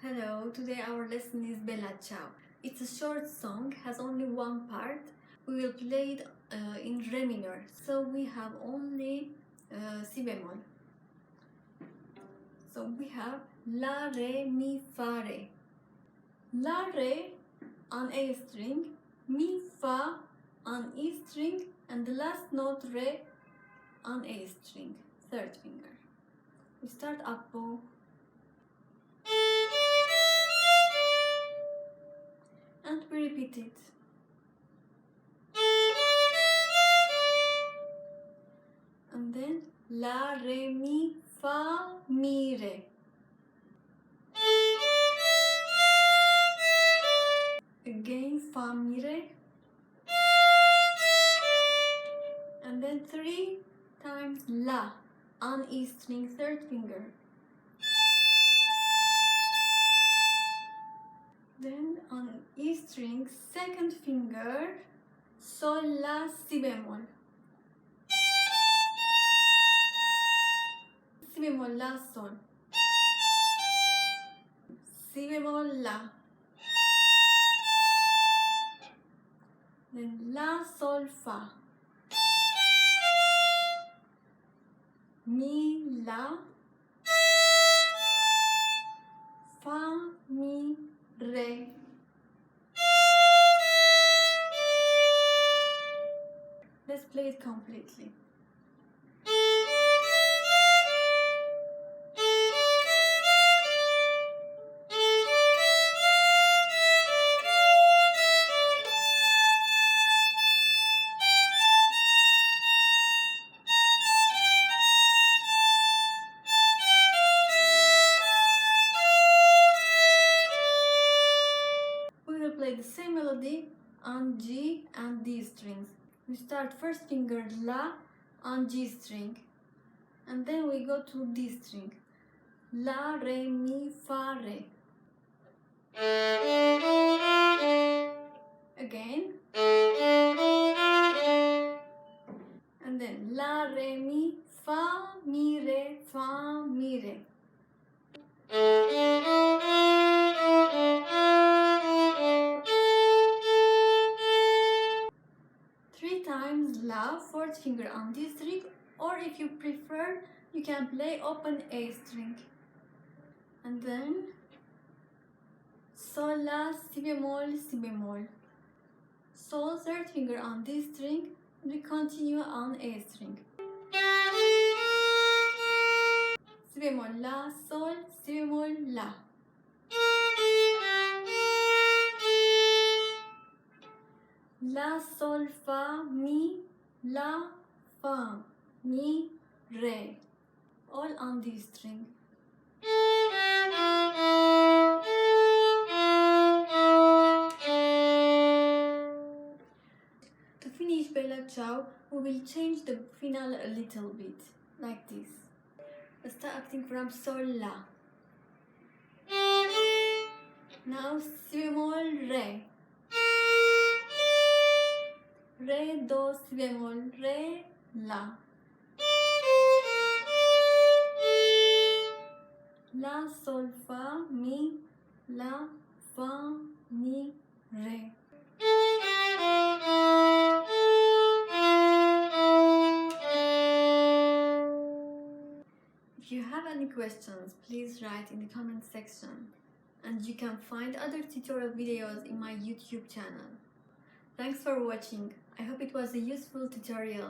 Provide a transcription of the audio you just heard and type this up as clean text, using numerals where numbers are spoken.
Hello, today our lesson is Bella Ciao. It's a short song, has only one part. We will play it in Re minor, so we have only Si bemol. So we have La, Re, Mi, Fa, Re. La, Re on A string, Mi, Fa on E string, and the last note Re on A string, third finger. We start up bow. And we repeat it. And then La, Re, Mi, Fa, Mi, Re. Again Fa, Mi, Re. And then 3 times La on E string, third finger. Then on E string, second finger, Sol, La, Si bemol. Si bemol, La, Sol. Si bemol, La. Then La, Sol, Fa. Mi, La. Fa, Mi, Re. Let's play it completely. Play the same melody on G and D strings. We start first finger La on G string, and then we go to D string. La, Re, Mi, Fa, Re. Again. And then La, Re, Mi, Fa, Mi, Re, Fa, Mi, Re. La, fourth finger on D string, or if you prefer, you can play open A string. And then Sol, La, Si bemol, Si bemol. Sol, third finger on D string, and we continue on A string. Si bemol, La, Sol, Si bemol, La. La, Sol, Fa, Mi, La, Fa, Mi, Re, all on D string. To finish Bella Ciao, we will change the final a little bit, like this. Starting from Sol, La. Now Si bemol, Re. Re, Do, Si bemol, Re, La. La, Sol, Fa, Mi, La, Fa, Mi, Re. If you have any questions, please write in the comment section. And you can find other tutorial videos in my YouTube channel. Thanks for watching. I hope it was a useful tutorial.